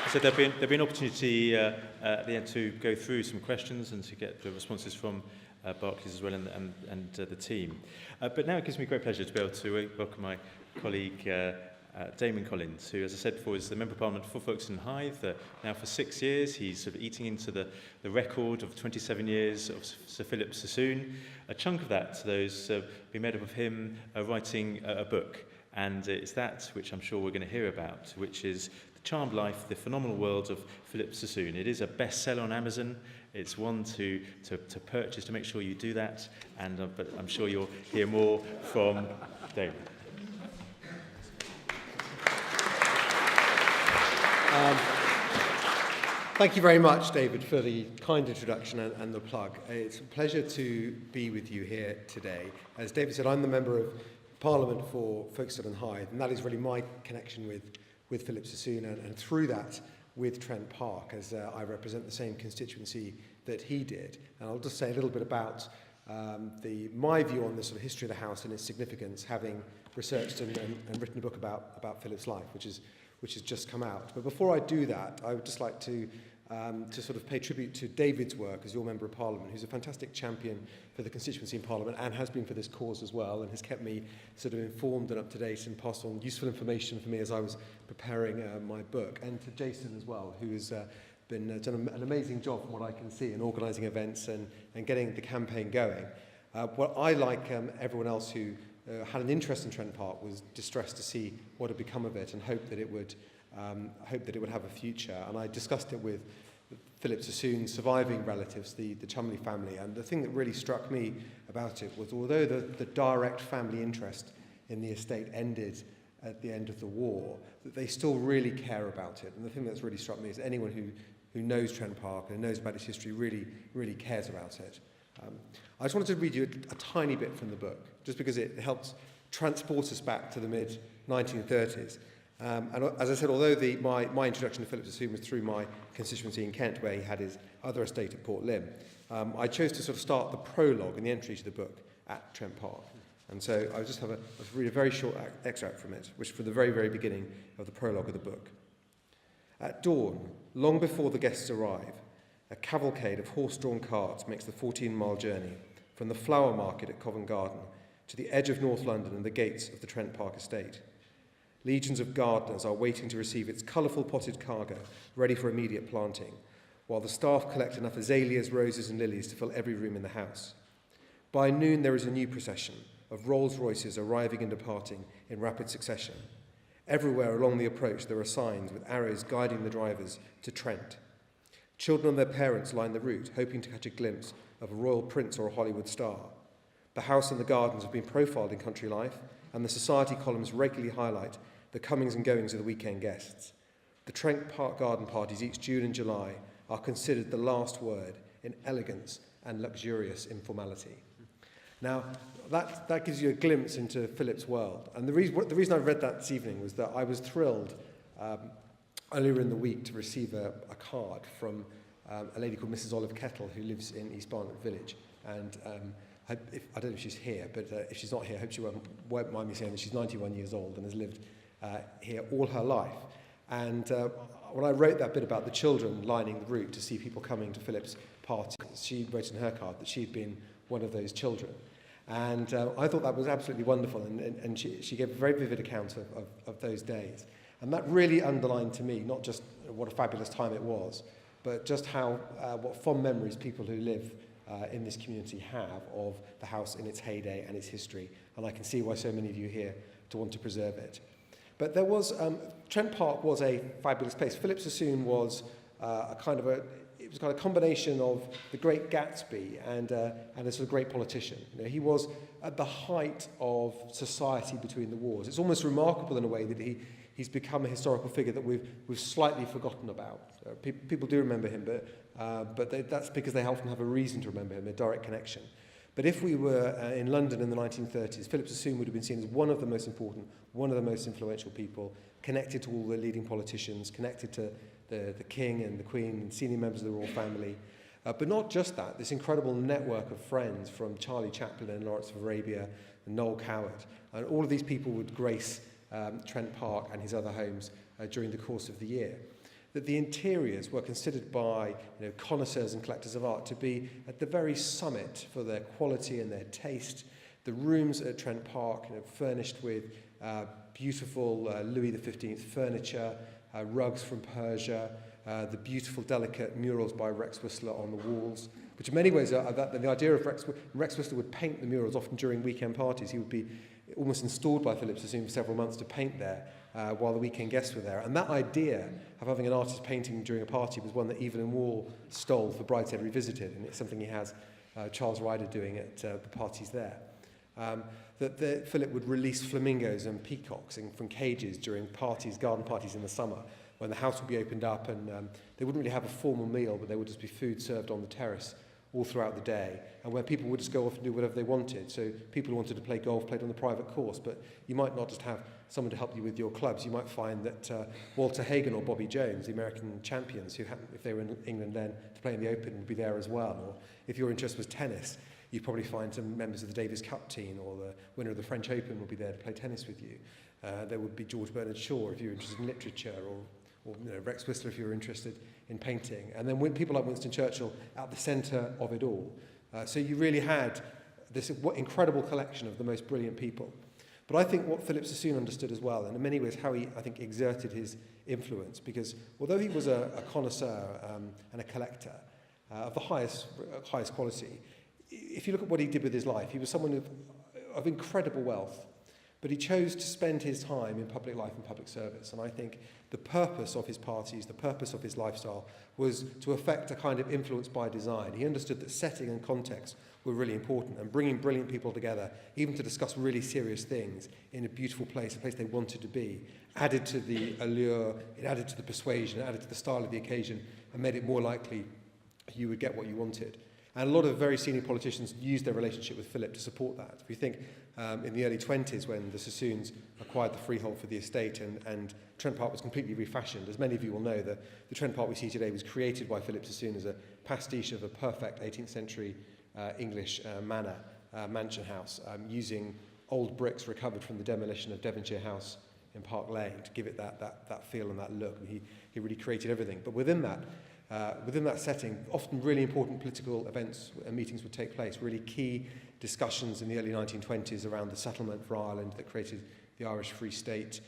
So there'll be an opportunity at the end to go through some questions and to get the responses from Barclays as well and the team. But now it gives me great pleasure to be able to welcome my colleague Damian Collins, who, as I said before, is the Member of Parliament for Folkestone and Hythe. Now for 6 years, he's sort of eating into the record of 27 years of Sir Philip Sassoon. A chunk of that, those be made up of him writing a book. And it's that which I'm sure we're going to hear about, which is The Charmed Life, The Phenomenal World of Philip Sassoon. It is a bestseller on Amazon. It's one to purchase, to make sure you do that. And but I'm sure you'll hear more from David. Thank you very much, David, for the kind introduction and the plug. It's a pleasure to be with you here today. As David said, I'm the Member of Parliament for Folkestone and Hythe, and that is really my connection with Philip Sassoon, and through that with Trent Park, as I represent the same constituency that he did. And I'll just say a little bit about my view on the sort of history of the house and its significance, having researched and written a book about Philip's life, which has just come out. But before I do that, I would just like to sort of pay tribute to David's work as your Member of Parliament, who's a fantastic champion for the constituency in Parliament and has been for this cause as well, and has kept me sort of informed and up to date and passed on useful information for me as I was preparing my book. And to Jason as well, who has done an amazing job from what I can see in organising events and getting the campaign going. What I, like everyone else who had an interest in Trent Park, was distressed to see what had become of it and hoped that it would have a future. And I discussed it with Philip Sassoon's surviving relatives, the Chumley family. And the thing that really struck me about it was, although the direct family interest in the estate ended at the end of the war, that they still really care about it. And the thing that's really struck me is anyone who knows Trent Park and knows about its history really cares about it. I just wanted to read you a tiny bit from the book, just because it helps transport us back to the mid-1930s. And as I said, although my introduction to Philip Sassoon was through my constituency in Kent, where he had his other estate at Port Lympne, I chose to sort of start the prologue and the entry to the book at Trent Park. And so I'll just read a very short extract from it, which is from the very, very beginning of the prologue of the book. At dawn, long before the guests arrive, a cavalcade of horse-drawn carts makes the 14-mile journey from the flower market at Covent Garden to the edge of North London and the gates of the Trent Park estate. Legions of gardeners are waiting to receive its colourful potted cargo, ready for immediate planting, while the staff collect enough azaleas, roses and lilies to fill every room in the house. By noon there is a new procession of Rolls-Royces arriving and departing in rapid succession. Everywhere along the approach there are signs with arrows guiding the drivers to Trent. Children and their parents line the route, hoping to catch a glimpse of a royal prince or a Hollywood star. The house and the gardens have been profiled in Country Life, and the society columns regularly highlight the comings and goings of the weekend guests. The Trent Park garden parties each June and July are considered the last word in elegance and luxurious informality. Now, that gives you a glimpse into Philip's world. And the reason I read that this evening was that I was thrilled earlier in the week to receive a card from a lady called Mrs. Olive Kettle, who lives in East Barnet Village. And I don't know if she's here, but if she's not here, I hope she won't mind me saying that she's 91 years old and has lived here all her life. And when I wrote that bit about the children lining the route to see people coming to Philip's party, she wrote in her card that she'd been one of those children. And I thought that was absolutely wonderful, and she gave a very vivid account of those days. And that really underlined to me not just what a fabulous time it was, but just how what fond memories people who live in this community have of the house in its heyday and its history. And I can see why so many of you here to want to preserve it. But there was Trent Park was a fabulous place. Philip Sassoon was a kind of combination of the Great Gatsby and a sort of great politician. You know, he was at the height of society between the wars. It's almost remarkable in a way that he's become a historical figure that we've slightly forgotten about. People do remember him, but that's because they often have a reason to remember him, a direct connection. But if we were in London in the 1930s, Philip Sassoon would have been seen as one of the most important, one of the most influential people, connected to all the leading politicians, connected to the King and the Queen and senior members of the royal family. But not just that, this incredible network of friends from Charlie Chaplin and Lawrence of Arabia and Noel Coward. And all of these people would grace Trent Park and his other homes during the course of the year. that the interiors were considered by connoisseurs and collectors of art to be at the very summit for their quality and their taste. The rooms at Trent Park, furnished with beautiful Louis XV furniture, rugs from Persia, the beautiful, delicate murals by Rex Whistler on the walls, which in many ways are the idea of Rex Whistler would paint the murals often during weekend parties. He would be almost installed by Philip Sassoon for several months to paint there while the weekend guests were there. And that idea of having an artist painting during a party was one that Evelyn Waugh stole for Brideshead Revisited, and it's something he has Charles Ryder doing at the parties there. Philip would release flamingos and peacocks from cages during parties, garden parties in the summer, when the house would be opened up and they wouldn't really have a formal meal, but there would just be food served on the terrace all throughout the day, and where people would just go off and do whatever they wanted. So people who wanted to play golf played on the private course, but you might not just have someone to help you with your clubs. You might find that Walter Hagen or Bobby Jones, the American champions, who happened, if they were in England then, to play in the Open, would be there as well. Or if your interest was tennis, you'd probably find some members of the Davis Cup team, or the winner of the French Open would be there to play tennis with you. There would be George Bernard Shaw if you were interested in literature, or Rex Whistler if you were interested in painting. And then people like Winston Churchill at the centre of it all. So you really had this incredible collection of the most brilliant people. But I think what Philip Sassoon understood as well, and in many ways how he, I think, exerted his influence, because although he was a connoisseur and a collector of the highest quality, if you look at what he did with his life, he was someone of incredible wealth, but he chose to spend his time in public life and public service. And I think the purpose of his parties, the purpose of his lifestyle, was to affect a kind of influence by design. He understood that setting and context were really important, and bringing brilliant people together, even to discuss really serious things in a beautiful place, a place they wanted to be, added to the allure, it added to the persuasion, it added to the style of the occasion, and made it more likely you would get what you wanted. And a lot of very senior politicians used their relationship with Philip to support that. If you think in the early 20s, when the Sassoons acquired the freehold for the estate and Trent Park was completely refashioned, as many of you will know, the Trent Park we see today was created by Philip Sassoon as a pastiche of a perfect 18th century English mansion house, using old bricks recovered from the demolition of Devonshire House in Park Lane to give it that feel and that look. And he really created everything. But within that setting, often really important political events and meetings would take place, really key discussions in the early 1920s around the settlement for Ireland that created the Irish Free State.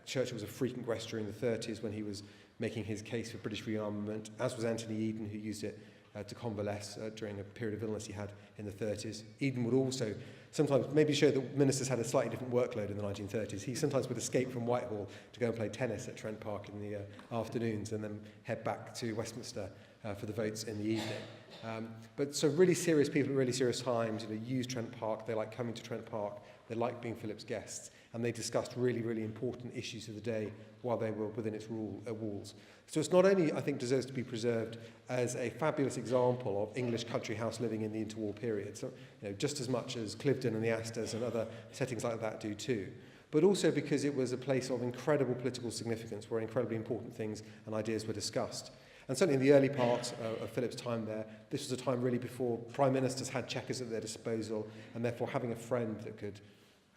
Churchill was a frequent guest during the 30s when he was making his case for British rearmament, as was Anthony Eden, who used it to convalesce during a period of illness he had in the 30s. Eden would also sometimes maybe show that ministers had a slightly different workload in the 1930s. He sometimes would escape from Whitehall to go and play tennis at Trent Park in the afternoons and then head back to Westminster for the votes in the evening. But so really serious people at really serious times, use Trent Park. They like coming to Trent Park. They like being Philip's guests. And they discussed really, really important issues of the day while they were within its walls. So it's not only, I think, deserves to be preserved as a fabulous example of English country house living in the interwar period, so just as much as Cliveden and the Astors and other settings like that do too, but also because it was a place of incredible political significance where incredibly important things and ideas were discussed. And certainly in the early part of Philip's time there, this was a time really before prime ministers had checkers at their disposal, and therefore having a friend that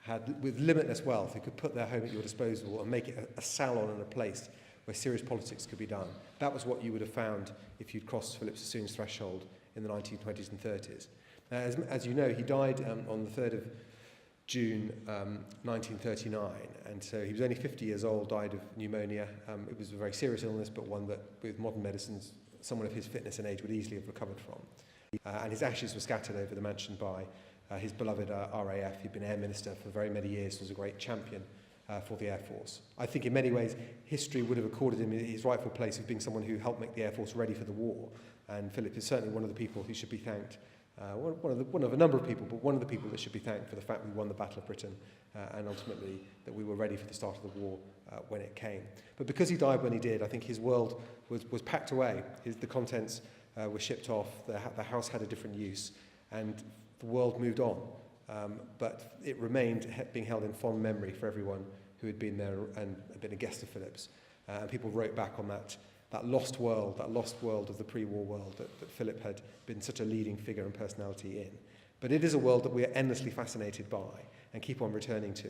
had with limitless wealth, who could put their home at your disposal and make it a salon and a place where serious politics could be done. That was what you would have found if you'd crossed Philip Sassoon's threshold in the 1920s and 30s. As you know, he died on the 3rd of June 1939, and so he was only 50 years old, died of pneumonia. It was a very serious illness, but one that, with modern medicines, someone of his fitness and age would easily have recovered from. And his ashes were scattered over the mansion by his beloved RAF. He'd been Air Minister for very many years, was a great champion for the Air Force. I think in many ways history would have accorded him his rightful place of being someone who helped make the Air Force ready for the war, and Philip is certainly one of the people who should be thanked, one of a number of people, but one of the people that should be thanked for the fact we won the Battle of Britain and ultimately that we were ready for the start of the war when it came. But because he died when he did, I think his world was packed away. The contents were shipped off, the house had a different use, and the world moved on. But it remained being held in fond memory for everyone who had been there and had been a guest of Philip's. And people wrote back on that lost world of the pre-war world that Philip had been such a leading figure and personality in. But it is a world that we are endlessly fascinated by and keep on returning to.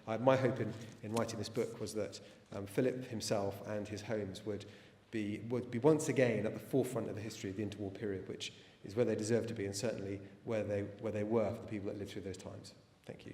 And my hope in writing this book was that Philip himself and his homes would be once again at the forefront of the history of the interwar period, which is where they deserve to be, and certainly where they were for the people that lived through those times. Thank you.